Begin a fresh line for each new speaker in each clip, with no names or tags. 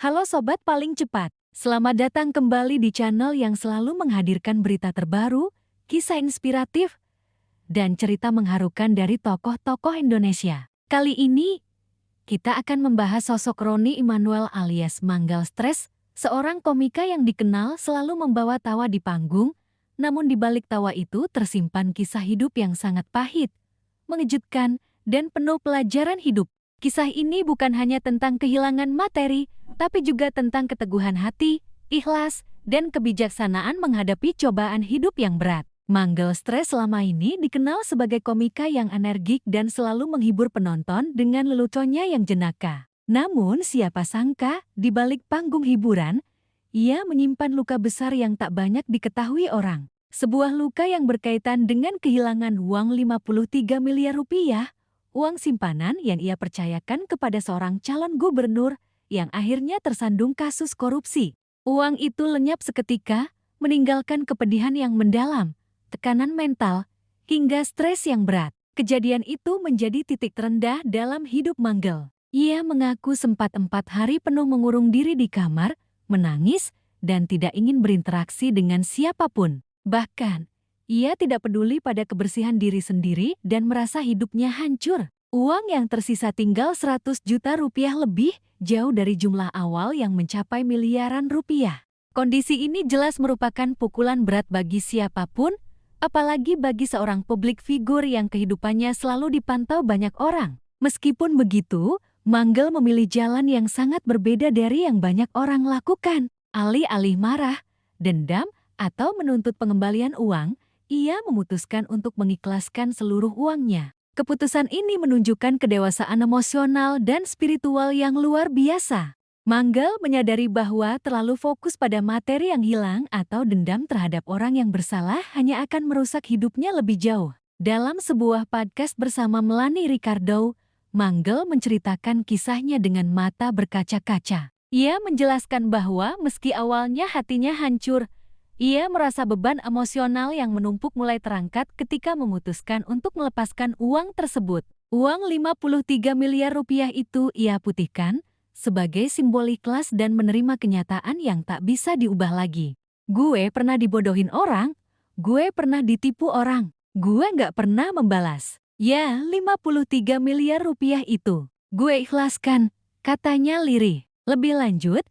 Halo Sobat Paling Cepat, selamat datang kembali di channel yang selalu menghadirkan berita terbaru, kisah inspiratif, dan cerita mengharukan dari tokoh-tokoh Indonesia. Kali ini, kita akan membahas sosok Roni Immanuel alias Manggal Stres, seorang komika yang dikenal selalu membawa tawa di panggung, namun di balik tawa itu tersimpan kisah hidup yang sangat pahit, mengejutkan, dan penuh pelajaran hidup. Kisah ini bukan hanya tentang kehilangan materi, tapi juga tentang keteguhan hati, ikhlas, dan kebijaksanaan menghadapi cobaan hidup yang berat. Manggal Stres selama ini dikenal sebagai komika yang energik dan selalu menghibur penonton dengan leluconnya yang jenaka. Namun siapa sangka, di balik panggung hiburan, ia menyimpan luka besar yang tak banyak diketahui orang. Sebuah luka yang berkaitan dengan kehilangan uang 53 miliar rupiah, uang simpanan yang ia percayakan kepada seorang calon gubernur yang akhirnya tersandung kasus korupsi. Uang itu lenyap seketika, meninggalkan kepedihan yang mendalam, tekanan mental, hingga stres yang berat. Kejadian itu menjadi titik terendah dalam hidup Manggal. Ia mengaku sempat 4 hari penuh mengurung diri di kamar, menangis, dan tidak ingin berinteraksi dengan siapapun. Bahkan, ia tidak peduli pada kebersihan diri sendiri dan merasa hidupnya hancur. Uang yang tersisa tinggal 100 juta rupiah lebih, jauh dari jumlah awal yang mencapai miliaran rupiah. Kondisi ini jelas merupakan pukulan berat bagi siapapun, apalagi bagi seorang publik figur yang kehidupannya selalu dipantau banyak orang. Meskipun begitu, Manggal memilih jalan yang sangat berbeda dari yang banyak orang lakukan. Alih-alih marah, dendam, atau menuntut pengembalian uang, ia memutuskan untuk mengikhlaskan seluruh uangnya. Keputusan ini menunjukkan kedewasaan emosional dan spiritual yang luar biasa. Manggal menyadari bahwa terlalu fokus pada materi yang hilang atau dendam terhadap orang yang bersalah hanya akan merusak hidupnya lebih jauh. Dalam sebuah podcast bersama Melanie Ricardo, Manggal menceritakan kisahnya dengan mata berkaca-kaca. Ia menjelaskan bahwa meski awalnya hatinya hancur, ia merasa beban emosional yang menumpuk mulai terangkat ketika memutuskan untuk melepaskan uang tersebut. Uang 53 miliar rupiah itu ia putihkan sebagai simbol ikhlas dan menerima kenyataan yang tak bisa diubah lagi. Gue pernah dibodohin orang, gue pernah ditipu orang, gue nggak pernah membalas. Ya, 53 miliar rupiah itu, gue ikhlaskan, katanya lirih. Lebih lanjut,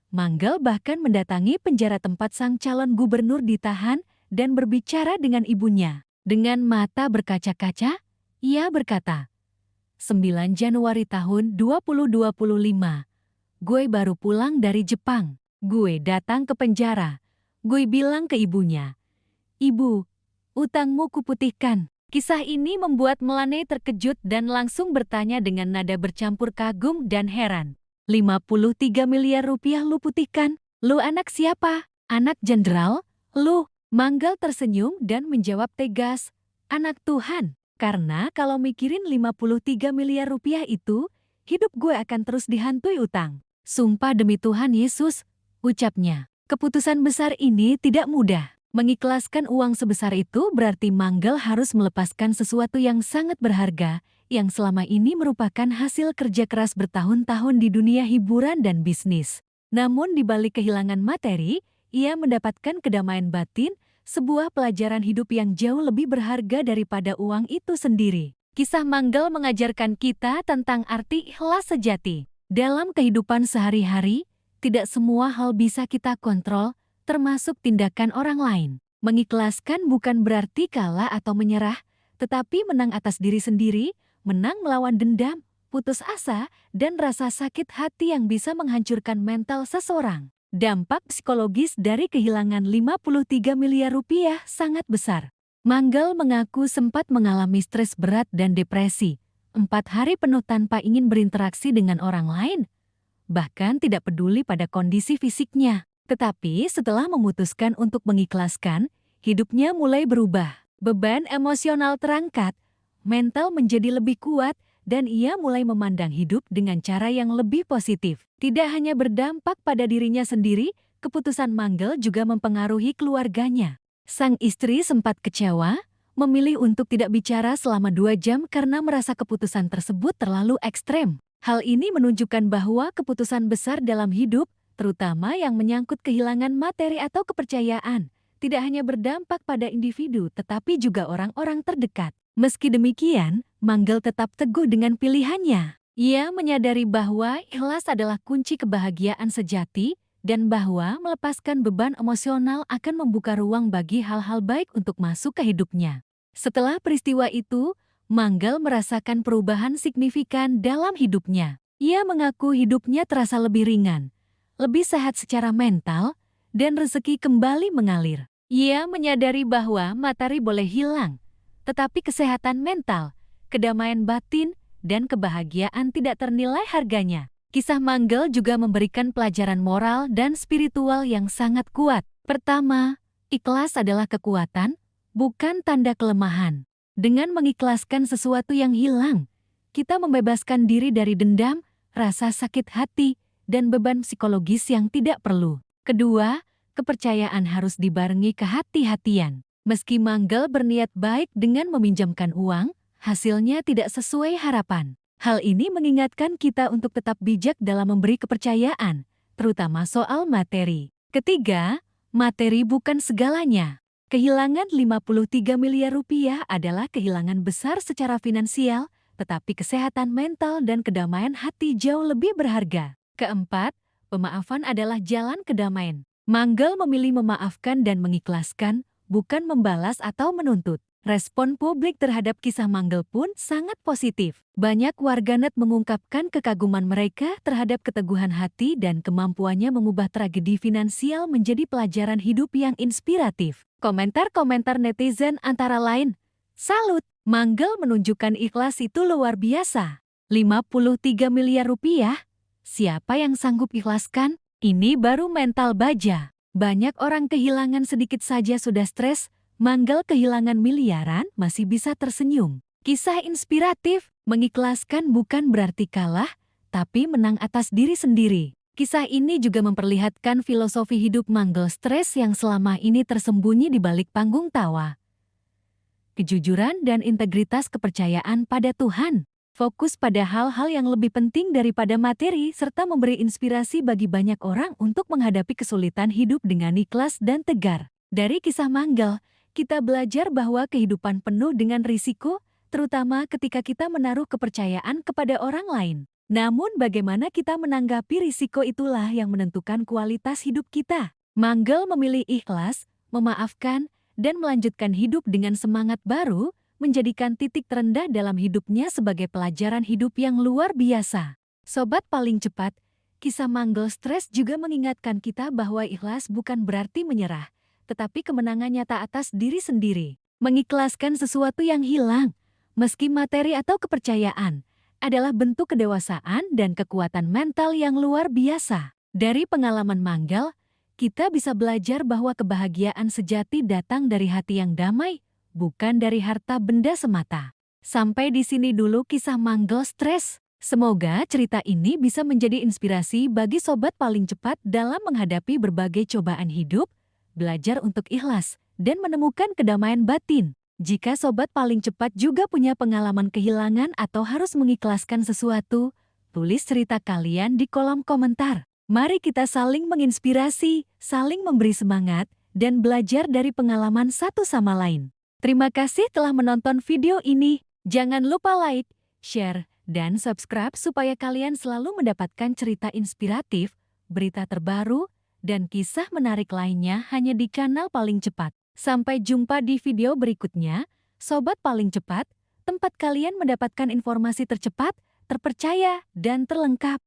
Manggal bahkan mendatangi penjara tempat sang calon gubernur ditahan dan berbicara dengan ibunya. Dengan mata berkaca-kaca, ia berkata, 9 Januari tahun 2025, gue baru pulang dari Jepang. Gue datang ke penjara. Gue bilang ke ibunya, Ibu, utangmu kuputihkan. Kisah ini membuat Melanie terkejut dan langsung bertanya dengan nada bercampur kagum dan heran. 53 miliar rupiah lu putihkan? Lu anak siapa? Anak jenderal? Lu? Manggal tersenyum dan menjawab tegas, anak Tuhan. Karena kalau mikirin 53 miliar rupiah itu, hidup gue akan terus dihantui utang. Sumpah demi Tuhan Yesus, ucapnya. Keputusan besar ini tidak mudah. Mengikhlaskan uang sebesar itu berarti Manggal harus melepaskan sesuatu yang sangat berharga, yang selama ini merupakan hasil kerja keras bertahun-tahun di dunia hiburan dan bisnis. Namun di balik kehilangan materi, ia mendapatkan kedamaian batin, sebuah pelajaran hidup yang jauh lebih berharga daripada uang itu sendiri. Kisah Manggal mengajarkan kita tentang arti ikhlas sejati. Dalam kehidupan sehari-hari, tidak semua hal bisa kita kontrol, termasuk tindakan orang lain. Mengikhlaskan bukan berarti kalah atau menyerah, tetapi menang atas diri sendiri, menang melawan dendam, putus asa, dan rasa sakit hati yang bisa menghancurkan mental seseorang. Dampak psikologis dari kehilangan 53 miliar rupiah sangat besar. Manggal mengaku sempat mengalami stres berat dan depresi. 4 hari penuh tanpa ingin berinteraksi dengan orang lain, bahkan tidak peduli pada kondisi fisiknya. Tetapi setelah memutuskan untuk mengikhlaskan, hidupnya mulai berubah. Beban emosional terangkat, mental menjadi lebih kuat, dan ia mulai memandang hidup dengan cara yang lebih positif. Tidak hanya berdampak pada dirinya sendiri, keputusan Manggal juga mempengaruhi keluarganya. Sang istri sempat kecewa, memilih untuk tidak bicara selama 2 jam karena merasa keputusan tersebut terlalu ekstrem. Hal ini menunjukkan bahwa keputusan besar dalam hidup, terutama yang menyangkut kehilangan materi atau kepercayaan, tidak hanya berdampak pada individu tetapi juga orang-orang terdekat. Meski demikian, Manggel tetap teguh dengan pilihannya. Ia menyadari bahwa ikhlas adalah kunci kebahagiaan sejati dan bahwa melepaskan beban emosional akan membuka ruang bagi hal-hal baik untuk masuk ke hidupnya. Setelah peristiwa itu, Manggel merasakan perubahan signifikan dalam hidupnya. Ia mengaku hidupnya terasa lebih ringan, lebih sehat secara mental, dan rezeki kembali mengalir. Ia menyadari bahwa materi boleh hilang, tetapi kesehatan mental, kedamaian batin, dan kebahagiaan tidak ternilai harganya. Kisah Manggel juga memberikan pelajaran moral dan spiritual yang sangat kuat. Pertama, ikhlas adalah kekuatan, bukan tanda kelemahan. Dengan mengikhlaskan sesuatu yang hilang, kita membebaskan diri dari dendam, rasa sakit hati, dan beban psikologis yang tidak perlu. Kedua, kepercayaan harus dibarengi kehati-hatian. Meski Manggel berniat baik dengan meminjamkan uang, hasilnya tidak sesuai harapan. Hal ini mengingatkan kita untuk tetap bijak dalam memberi kepercayaan, terutama soal materi. Ketiga, materi bukan segalanya. Kehilangan 53 miliar rupiah adalah kehilangan besar secara finansial, tetapi kesehatan mental dan kedamaian hati jauh lebih berharga. Keempat, pemaafan adalah jalan kedamaian. Manggel memilih memaafkan dan mengikhlaskan, bukan membalas atau menuntut. Respon publik terhadap kisah Manggel pun sangat positif. Banyak warganet mengungkapkan kekaguman mereka terhadap keteguhan hati dan kemampuannya mengubah tragedi finansial menjadi pelajaran hidup yang inspiratif. Komentar-komentar netizen antara lain, "Salut, Manggel menunjukkan ikhlas itu luar biasa. 53 miliar rupiah? Siapa yang sanggup ikhlaskan? Ini baru mental baja." Banyak orang kehilangan sedikit saja sudah stres, Manggel kehilangan miliaran masih bisa tersenyum. Kisah inspiratif, mengikhlaskan bukan berarti kalah, tapi menang atas diri sendiri. Kisah ini juga memperlihatkan filosofi hidup Manggel stres yang selama ini tersembunyi di balik panggung tawa. Kejujuran dan integritas kepercayaan pada Tuhan. Fokus pada hal-hal yang lebih penting daripada materi serta memberi inspirasi bagi banyak orang untuk menghadapi kesulitan hidup dengan ikhlas dan tegar. Dari kisah Manggel, kita belajar bahwa kehidupan penuh dengan risiko, terutama ketika kita menaruh kepercayaan kepada orang lain. Namun bagaimana kita menanggapi risiko itulah yang menentukan kualitas hidup kita. Manggel memilih ikhlas, memaafkan, dan melanjutkan hidup dengan semangat baru, menjadikan titik terendah dalam hidupnya sebagai pelajaran hidup yang luar biasa. Sobat paling cepat, kisah Manggel stres juga mengingatkan kita bahwa ikhlas bukan berarti menyerah, tetapi kemenangan nyata atas diri sendiri. Mengikhlaskan sesuatu yang hilang, meski materi atau kepercayaan, adalah bentuk kedewasaan dan kekuatan mental yang luar biasa. Dari pengalaman Manggel, kita bisa belajar bahwa kebahagiaan sejati datang dari hati yang damai, bukan dari harta benda semata. Sampai di sini dulu kisah Manggel stres. Semoga cerita ini bisa menjadi inspirasi bagi sobat paling cepat dalam menghadapi berbagai cobaan hidup, belajar untuk ikhlas, dan menemukan kedamaian batin. Jika sobat paling cepat juga punya pengalaman kehilangan atau harus mengikhlaskan sesuatu, tulis cerita kalian di kolom komentar. Mari kita saling menginspirasi, saling memberi semangat, dan belajar dari pengalaman satu sama lain. Terima kasih telah menonton video ini. Jangan lupa like, share, dan subscribe supaya kalian selalu mendapatkan cerita inspiratif, berita terbaru, dan kisah menarik lainnya hanya di kanal Paling Cepat. Sampai jumpa di video berikutnya, Sobat Paling Cepat, tempat kalian mendapatkan informasi tercepat, terpercaya, dan terlengkap.